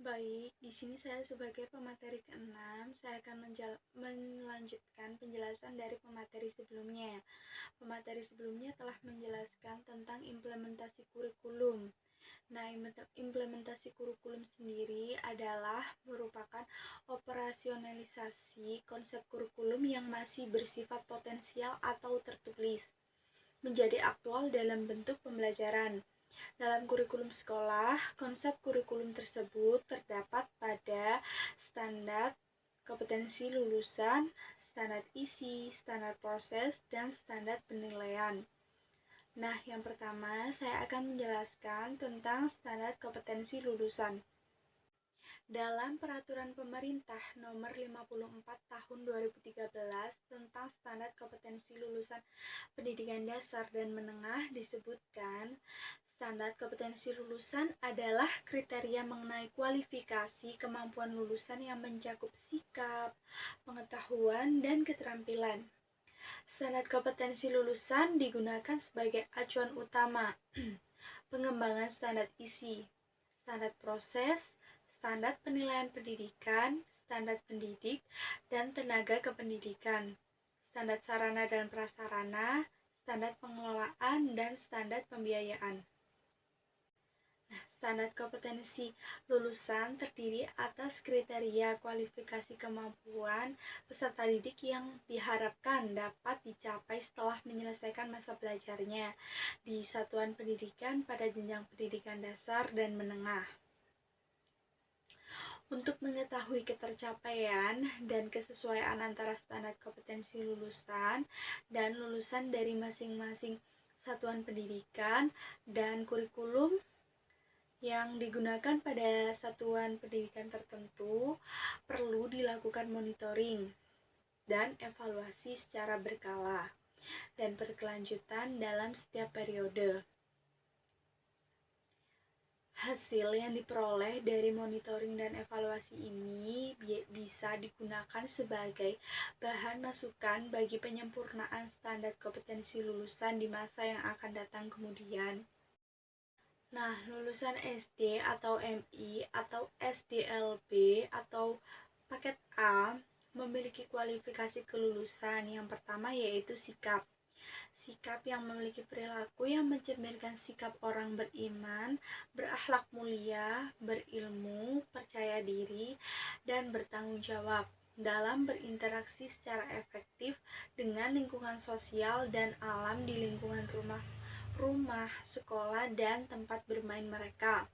Baik, di sini saya sebagai pemateri ke-6, saya akan melanjutkan penjelasan dari pemateri sebelumnya. Pemateri sebelumnya telah menjelaskan tentang implementasi kurikulum. Nah, implementasi kurikulum sendiri adalah merupakan operasionalisasi konsep kurikulum yang masih bersifat potensial atau tertulis, menjadi aktual dalam bentuk pembelajaran. Dalam kurikulum sekolah, konsep kurikulum tersebut terdapat pada standar kompetensi lulusan, standar isi, standar proses, dan standar penilaian. Nah, yang pertama saya akan menjelaskan tentang standar kompetensi lulusan. Dalam Peraturan Pemerintah Nomor 54 Tahun 2013 tentang Standar Kompetensi Lulusan Pendidikan Dasar dan Menengah disebutkan, standar kompetensi lulusan adalah kriteria mengenai kualifikasi kemampuan lulusan yang mencakup sikap, pengetahuan, dan keterampilan. Standar kompetensi lulusan digunakan sebagai acuan utama pengembangan standar isi, standar proses, standar penilaian pendidikan, standar pendidik, dan tenaga kependidikan, standar sarana dan prasarana, standar pengelolaan, dan standar pembiayaan. Nah, standar kompetensi lulusan terdiri atas kriteria kualifikasi kemampuan peserta didik yang diharapkan dapat dicapai setelah menyelesaikan masa belajarnya di satuan pendidikan pada jenjang pendidikan dasar dan menengah. Untuk mengetahui ketercapaian dan kesesuaian antara standar kompetensi lulusan dan lulusan dari masing-masing satuan pendidikan dan kurikulum yang digunakan pada satuan pendidikan tertentu, perlu dilakukan monitoring dan evaluasi secara berkala dan berkelanjutan dalam setiap periode. Hasil yang diperoleh dari monitoring dan evaluasi ini bisa digunakan sebagai bahan masukan bagi penyempurnaan standar kompetensi lulusan di masa yang akan datang kemudian. Nah, lulusan SD atau MI atau SDLB atau paket A memiliki kualifikasi kelulusan. Yang pertama yaitu sikap. Sikap yang memiliki perilaku yang mencerminkan sikap orang beriman, berakhlak mulia, berilmu, percaya diri, dan bertanggung jawab dalam berinteraksi secara efektif dengan lingkungan sosial dan alam di lingkungan rumah, sekolah, dan tempat bermain mereka.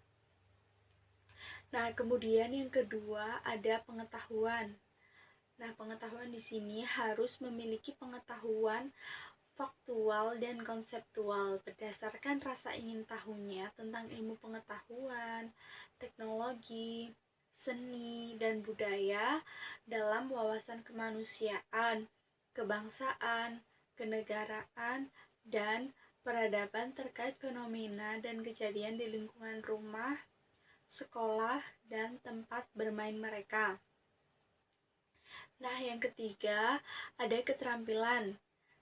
Nah, kemudian yang kedua ada pengetahuan. Nah, pengetahuan di sini harus memiliki pengetahuan faktual dan konseptual berdasarkan rasa ingin tahunya tentang ilmu pengetahuan, teknologi, seni, dan budaya dalam wawasan kemanusiaan, kebangsaan, kenegaraan, dan peradaban terkait fenomena dan kejadian di lingkungan rumah, sekolah, dan tempat bermain mereka. Nah, yang ketiga ada keterampilan.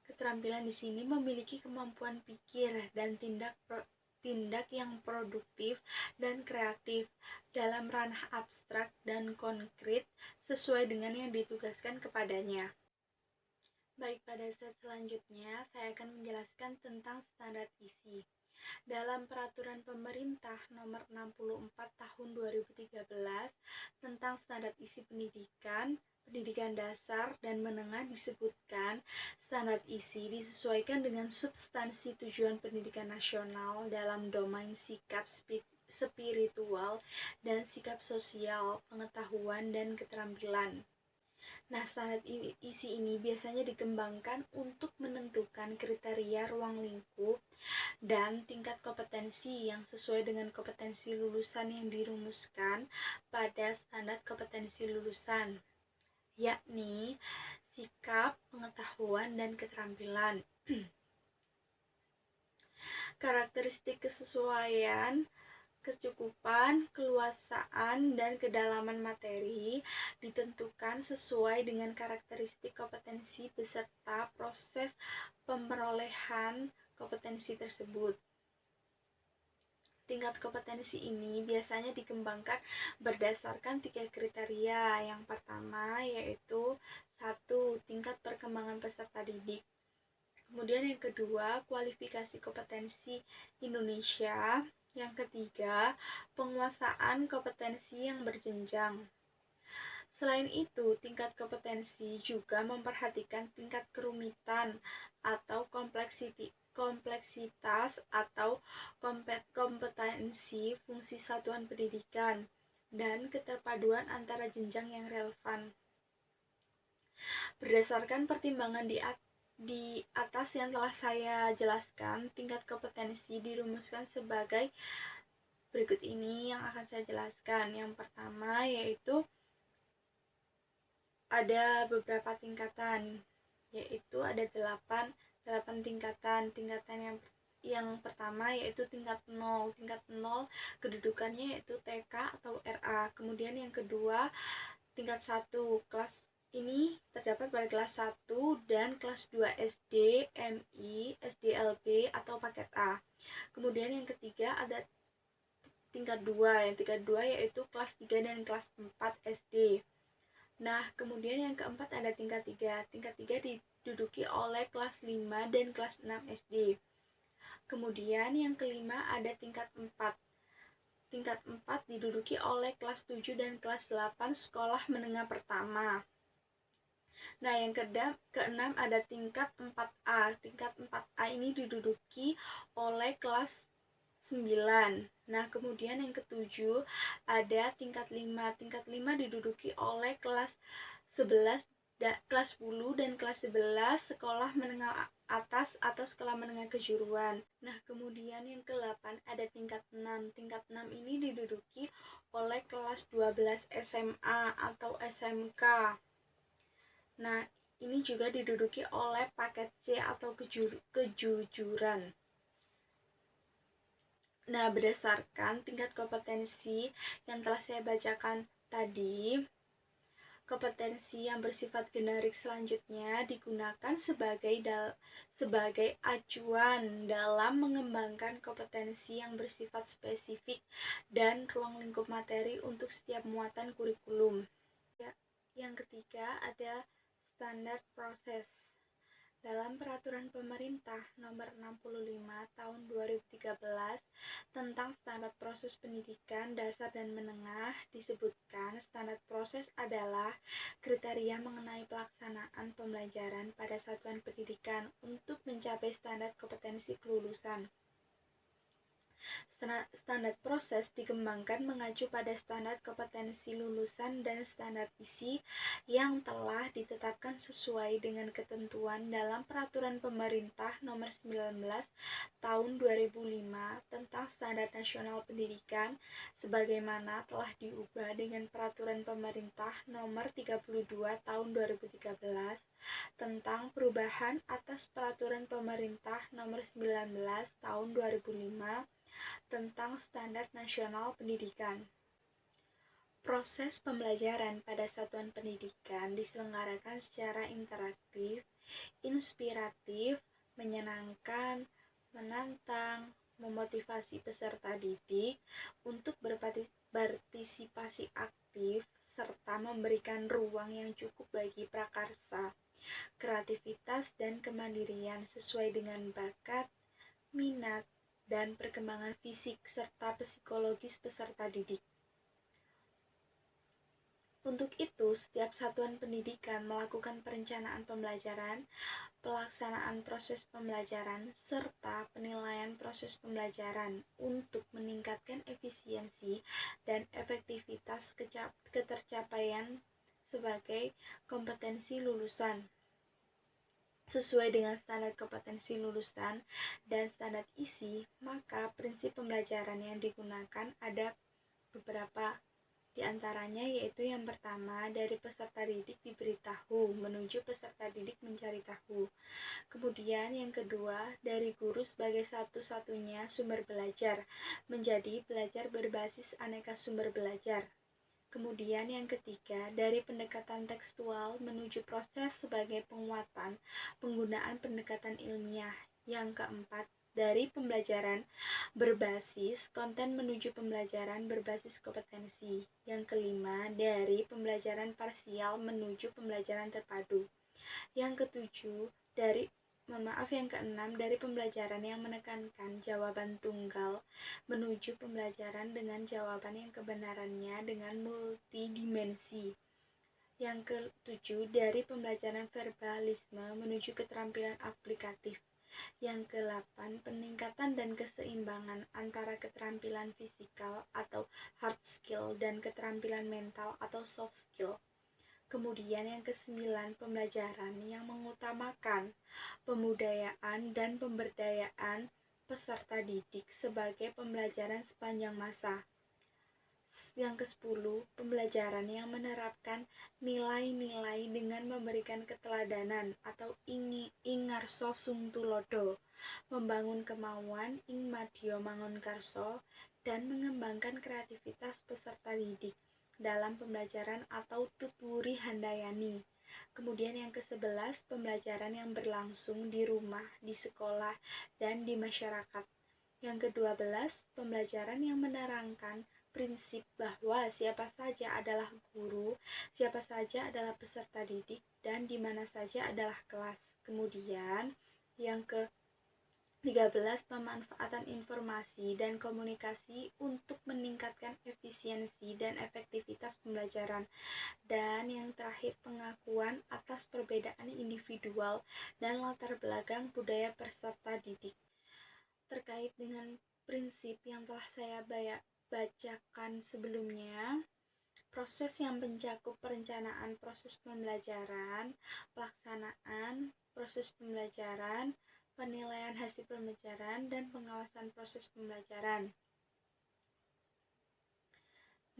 Keterampilan di sini memiliki kemampuan pikir dan tindak yang produktif dan kreatif dalam ranah abstrak dan konkret sesuai dengan yang ditugaskan kepadanya. Baik, pada slide selanjutnya saya akan menjelaskan tentang standar isi. Dalam Peraturan Pemerintah Nomor 64 Tahun 2013 tentang Standar Isi Pendidikan Dasar dan Menengah disebutkan, standar isi disesuaikan dengan substansi tujuan pendidikan nasional dalam domain sikap spiritual dan sikap sosial, pengetahuan, dan keterampilan. Nah, standar isi ini biasanya dikembangkan untuk menentukan kriteria ruang lingkup dan tingkat kompetensi yang sesuai dengan kompetensi lulusan yang dirumuskan pada standar kompetensi lulusan, yakni sikap, pengetahuan, dan keterampilan. Karakteristik kesesuaian, kecukupan, keluasaan, dan kedalaman materi ditentukan sesuai dengan karakteristik kompetensi beserta proses pemerolehan kompetensi tersebut. Tingkat kompetensi ini biasanya dikembangkan berdasarkan 3 kriteria. Yang pertama yaitu 1. Tingkat perkembangan peserta didik. Kemudian yang kedua, kualifikasi kompetensi Indonesia. Yang ketiga, penguasaan kompetensi yang berjenjang. Selain itu, tingkat kompetensi juga memperhatikan tingkat kerumitan atau kompleksitas atau kompetensi fungsi satuan pendidikan dan keterpaduan antara jenjang yang relevan. Berdasarkan pertimbangan di atas yang telah saya jelaskan, tingkat kompetensi dirumuskan sebagai berikut ini yang akan saya jelaskan. Yang pertama yaitu ada beberapa tingkatan, yaitu ada 8 tingkatan. Tingkatan yang pertama yaitu tingkat 0. Tingkat 0 kedudukannya yaitu TK atau RA. Kemudian yang kedua tingkat 1. Kelas ini terdapat pada kelas 1 dan kelas 2 SD, MI, SDLB atau paket A. Kemudian yang ketiga ada tingkat 2. Yang tingkat 2 yaitu kelas 3 dan kelas 4 SD. Nah, kemudian yang keempat ada tingkat 3. Tingkat 3 diduduki oleh kelas 5 dan kelas 6 SD. Kemudian yang kelima ada tingkat 4. Tingkat 4 diduduki oleh kelas 7 dan kelas 8 sekolah menengah pertama. Nah, yang keenam ada tingkat 4A. Tingkat 4A ini diduduki oleh kelas 9. Nah, kemudian yang ketujuh ada tingkat 5. Tingkat 5 diduduki oleh kelas 11, kelas 10 dan kelas 11 sekolah menengah atas atau sekolah menengah kejuruan. Nah, kemudian yang ke-8 ada tingkat 6. Tingkat 6 ini diduduki oleh kelas 12 SMA atau SMK. Nah, ini juga diduduki oleh paket C atau kejujuran. Nah, berdasarkan tingkat kompetensi yang telah saya bacakan tadi, kompetensi yang bersifat generik selanjutnya digunakan sebagai acuan dalam mengembangkan kompetensi yang bersifat spesifik dan ruang lingkup materi untuk setiap muatan kurikulum. Yang ketiga ada standar proses. Dalam Peraturan Pemerintah Nomor 65 Tahun 2013 tentang Standar Proses Pendidikan Dasar dan Menengah disebutkan standar proses adalah kriteria mengenai pelaksanaan pembelajaran pada satuan pendidikan untuk mencapai standar kompetensi kelulusan. Standar proses dikembangkan mengacu pada standar kompetensi lulusan dan standar isi yang telah ditetapkan sesuai dengan ketentuan dalam Peraturan Pemerintah Nomor 19 Tahun 2005 tentang Standar Nasional Pendidikan sebagaimana telah diubah dengan Peraturan Pemerintah Nomor 32 Tahun 2013 tentang perubahan atas Peraturan Pemerintah Nomor 19 Tahun 2005 tentang Standar Nasional Pendidikan. Proses pembelajaran pada satuan pendidikan diselenggarakan secara interaktif, inspiratif, menyenangkan, menantang, memotivasi peserta didik untuk berpartisipasi aktif, serta memberikan ruang yang cukup bagi prakarsa, kreativitas, dan kemandirian sesuai dengan bakat, minat, dan perkembangan fisik serta psikologis peserta didik. Untuk itu, setiap satuan pendidikan melakukan perencanaan pembelajaran, pelaksanaan proses pembelajaran, serta penilaian proses pembelajaran untuk meningkatkan efisiensi dan efektivitas ketercapaian sebagai kompetensi lulusan. Sesuai dengan standar kompetensi lulusan dan standar isi, maka prinsip pembelajaran yang digunakan ada beberapa di antaranya, yaitu yang pertama, dari peserta didik diberitahu menuju peserta didik mencari tahu. Kemudian yang kedua, dari guru sebagai satu-satunya sumber belajar menjadi belajar berbasis aneka sumber belajar. Kemudian yang ketiga, dari pendekatan tekstual menuju proses sebagai penguatan penggunaan pendekatan ilmiah. Yang keempat, dari pembelajaran berbasis konten menuju pembelajaran berbasis kompetensi. Yang kelima, dari pembelajaran parsial menuju pembelajaran terpadu. Yang ketujuh, yang keenam, dari pembelajaran yang menekankan jawaban tunggal menuju pembelajaran dengan jawaban yang kebenarannya dengan multidimensi. Yang ketujuh, dari pembelajaran verbalisme menuju keterampilan aplikatif. Yang ke-8, peningkatan dan keseimbangan antara keterampilan fisikal atau hard skill dan keterampilan mental atau soft skill. Kemudian yang ke-9, pembelajaran yang mengutamakan pembudayaan dan pemberdayaan peserta didik sebagai pembelajaran sepanjang masa. Yang ke-10, pembelajaran yang menerapkan nilai-nilai dengan memberikan keteladanan atau ingarso sung tulodo, membangun kemauan ing madya mangun karso, dan mengembangkan kreativitas peserta didik dalam pembelajaran atau tuturi handayani. Kemudian yang ke-11, pembelajaran yang berlangsung di rumah, di sekolah, dan di masyarakat. Yang ke-12, pembelajaran yang menerangkan prinsip bahwa siapa saja adalah guru, siapa saja adalah peserta didik, dan di mana saja adalah kelas. Kemudian yang ke-13, pemanfaatan informasi dan komunikasi untuk meningkatkan efisiensi dan efektivitas pembelajaran. Dan yang terakhir, pengakuan atas perbedaan individual dan latar belakang budaya peserta didik. Terkait dengan prinsip yang telah saya bacakan sebelumnya, proses yang mencakup perencanaan proses pembelajaran, pelaksanaan proses pembelajaran, penilaian hasil pembelajaran, dan pengawasan proses pembelajaran.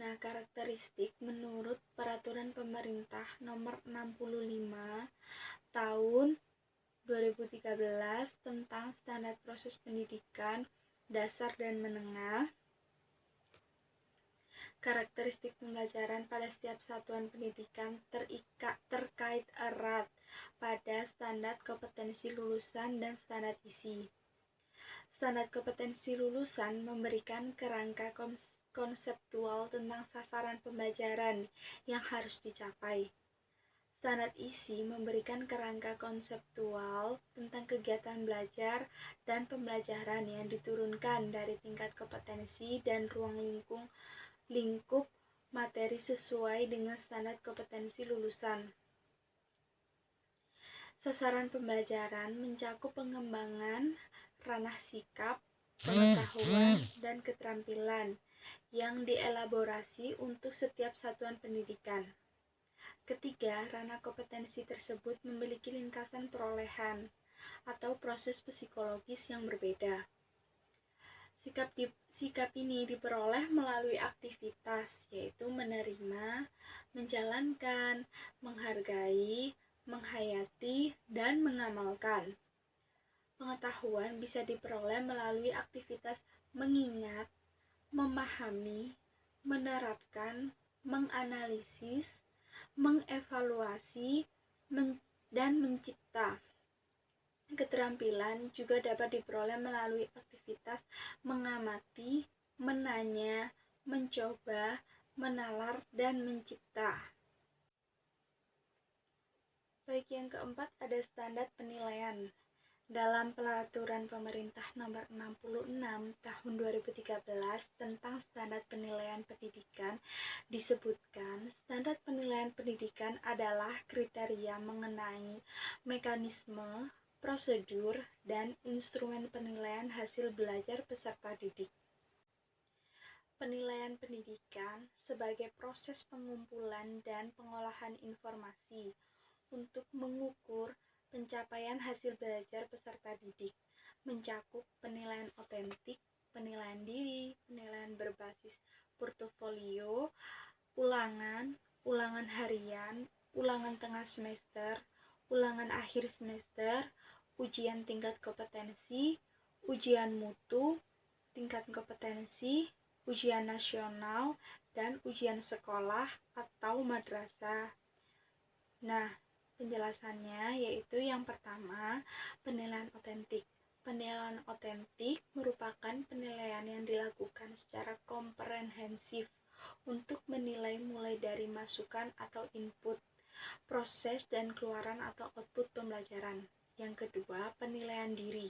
Nah, karakteristik menurut Peraturan Pemerintah Nomor 65 Tahun 2013 tentang Standar Proses Pendidikan Dasar dan Menengah. Karakteristik pembelajaran pada setiap satuan pendidikan terkait erat pada standar kompetensi lulusan dan standar isi. Standar kompetensi lulusan memberikan kerangka konseptual tentang sasaran pembelajaran yang harus dicapai. Standar isi memberikan kerangka konseptual tentang kegiatan belajar dan pembelajaran yang diturunkan dari tingkat kompetensi dan ruang lingkup materi sesuai dengan standar kompetensi lulusan. Sasaran pembelajaran mencakup pengembangan ranah sikap, pengetahuan, dan keterampilan yang dielaborasi untuk setiap satuan pendidikan. Ketiga, ranah kompetensi tersebut memiliki lintasan perolehan atau proses psikologis yang berbeda. Sikap ini diperoleh melalui aktivitas, yaitu menerima, menjalankan, menghargai, menghayati, dan mengamalkan. Pengetahuan bisa diperoleh melalui aktivitas mengingat, memahami, menerapkan, menganalisis, mengevaluasi, dan mencipta. Keterampilan juga dapat diperoleh melalui aktivitas mengamati, menanya, mencoba, menalar, dan mencipta. Baik, yang keempat ada standar penilaian. Dalam Peraturan Pemerintah Nomor 66 Tahun 2013 tentang Standar Penilaian Pendidikan disebutkan, standar penilaian pendidikan adalah kriteria mengenai mekanisme, prosedur, dan instrumen penilaian hasil belajar peserta didik. Penilaian pendidikan sebagai proses pengumpulan dan pengolahan informasi untuk mengukur pencapaian hasil belajar peserta didik, mencakup penilaian otentik, penilaian diri, penilaian berbasis portofolio, ulangan harian, ulangan tengah semester, ulangan akhir semester, ujian tingkat kompetensi, ujian mutu, tingkat kompetensi, ujian nasional, dan ujian sekolah atau madrasah. Nah, penjelasannya yaitu yang pertama, penilaian otentik. Penilaian otentik merupakan penilaian yang dilakukan secara komprehensif untuk menilai mulai dari masukan atau input, proses dan keluaran atau output pembelajaran. Yang kedua, penilaian diri.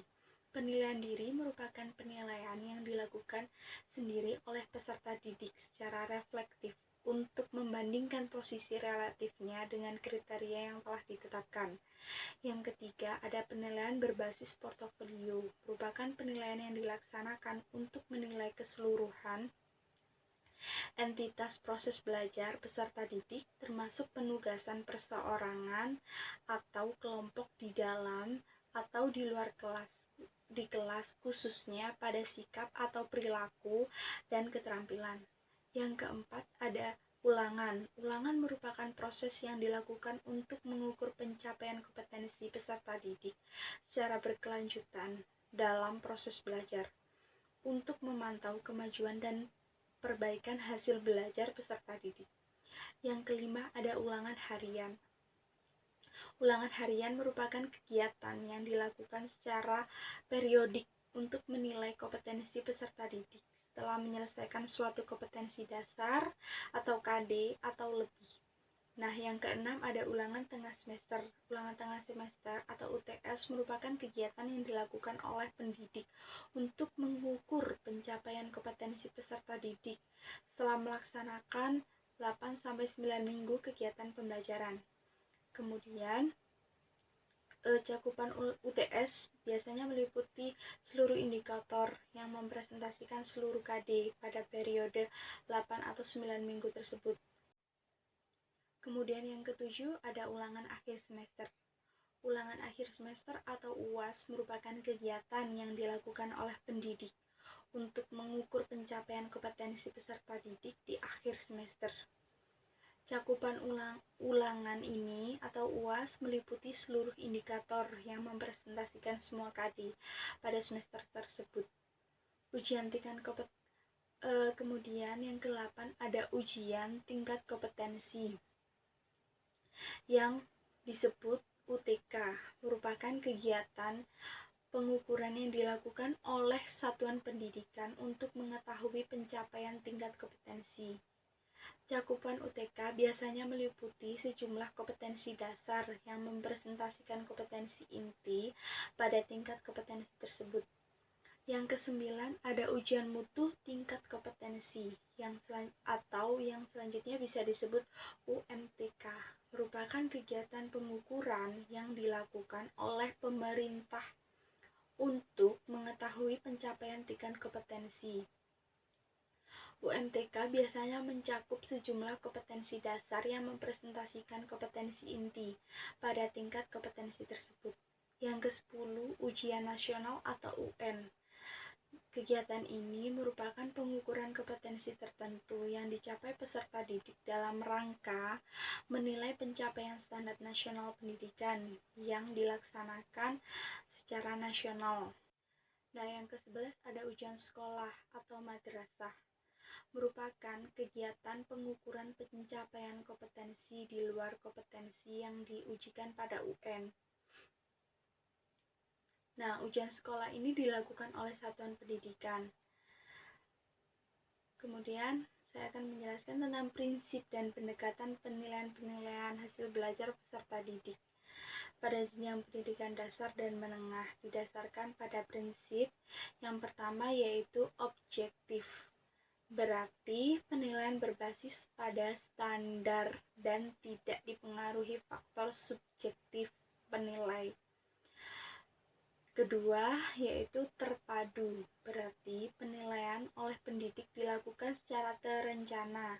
Penilaian diri merupakan penilaian yang dilakukan sendiri oleh peserta didik secara reflektif untuk membandingkan posisi relatifnya dengan kriteria yang telah ditetapkan. Yang ketiga, ada penilaian berbasis portofolio, merupakan penilaian yang dilaksanakan untuk menilai keseluruhan entitas proses belajar peserta didik, termasuk penugasan perseorangan atau kelompok di dalam atau di luar kelas, di kelas khususnya pada sikap atau perilaku dan keterampilan. Yang keempat, ada ulangan. Ulangan merupakan proses yang dilakukan untuk mengukur pencapaian kompetensi peserta didik secara berkelanjutan dalam proses belajar untuk memantau kemajuan dan perbaikan hasil belajar peserta didik. Yang kelima, ada ulangan harian. Ulangan harian merupakan kegiatan yang dilakukan secara periodik untuk menilai kompetensi peserta didik setelah menyelesaikan suatu kompetensi dasar atau KD atau lebih. Nah, yang keenam ada ulangan tengah semester. Ulangan tengah semester atau UTS merupakan kegiatan yang dilakukan oleh pendidik untuk mengukur pencapaian kompetensi peserta didik setelah melaksanakan 8-9 minggu kegiatan pembelajaran. Kemudian, cakupan UTS biasanya meliputi seluruh indikator yang mempresentasikan seluruh KD pada periode 8 atau 9 minggu tersebut. Kemudian yang ketujuh ada ulangan akhir semester. Ulangan akhir semester atau UAS merupakan kegiatan yang dilakukan oleh pendidik untuk mengukur pencapaian kompetensi peserta didik di akhir semester. Cakupan ulangan ini atau UAS meliputi seluruh indikator yang mempresentasikan semua KD pada semester tersebut. Ujian tingkat kemudian yang ke-8 ada ujian tingkat kompetensi yang disebut UTK, merupakan kegiatan pengukuran yang dilakukan oleh satuan pendidikan untuk mengetahui pencapaian tingkat kompetensi. Cakupan UTK biasanya meliputi sejumlah kompetensi dasar yang mempresentasikan kompetensi inti pada tingkat kompetensi tersebut. Yang kesembilan ada ujian mutu tingkat kompetensi yang selanjutnya bisa disebut UMTK, merupakan kegiatan pengukuran yang dilakukan oleh pemerintah untuk mengetahui pencapaian tingkat kompetensi. UMTK biasanya mencakup sejumlah kompetensi dasar yang mempresentasikan kompetensi inti pada tingkat kompetensi tersebut. Yang ke-10, ujian nasional atau UN. Kegiatan ini merupakan pengukuran kompetensi tertentu yang dicapai peserta didik dalam rangka menilai pencapaian standar nasional pendidikan yang dilaksanakan secara nasional. Nah, yang ke-11 ada ujian sekolah atau madrasah. Merupakan kegiatan pengukuran pencapaian kompetensi di luar kompetensi yang diujikan pada UN. Nah, ujian sekolah ini dilakukan oleh satuan pendidikan. Kemudian, saya akan menjelaskan tentang prinsip dan pendekatan penilaian hasil belajar peserta didik pada jenjang pendidikan dasar dan menengah didasarkan pada prinsip yang pertama yaitu objektif. Berarti penilaian berbasis pada standar dan tidak dipengaruhi faktor subjektif penilai. Kedua, yaitu terpadu. Berarti penilaian oleh pendidik dilakukan secara terencana,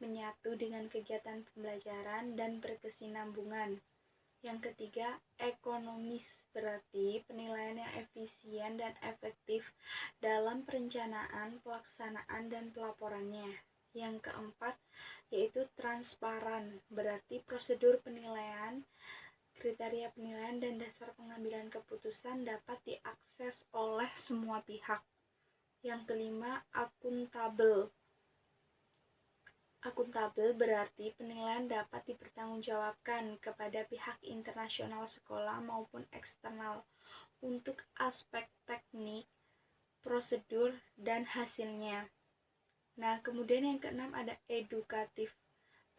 menyatu dengan kegiatan pembelajaran dan berkesinambungan. Yang ketiga, ekonomis. Berarti penilaian yang efisien dan efektif dalam perencanaan, pelaksanaan, dan pelaporannya. Yang keempat, yaitu transparan. Berarti prosedur penilaian, kriteria penilaian, dan dasar pengambilan keputusan dapat diakses oleh semua pihak. Yang kelima, akuntabel. Akuntabel berarti penilaian dapat dipertanggungjawabkan kepada pihak internasional sekolah maupun eksternal untuk aspek teknik, prosedur, dan hasilnya. Nah, kemudian yang keenam ada edukatif,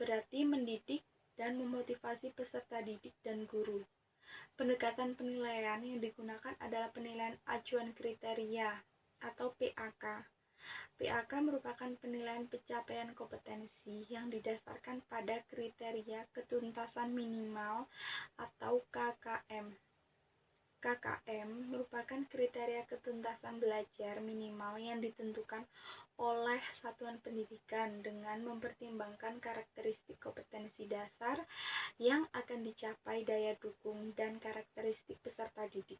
berarti mendidik dan memotivasi peserta didik dan guru. Pendekatan penilaian yang digunakan adalah penilaian acuan kriteria atau PAK. PAK merupakan penilaian pencapaian kompetensi yang didasarkan pada kriteria ketuntasan minimal atau KKM. KKM merupakan kriteria ketuntasan belajar minimal yang ditentukan oleh satuan pendidikan dengan mempertimbangkan karakteristik kompetensi dasar yang akan dicapai, daya dukung, dan karakteristik peserta didik.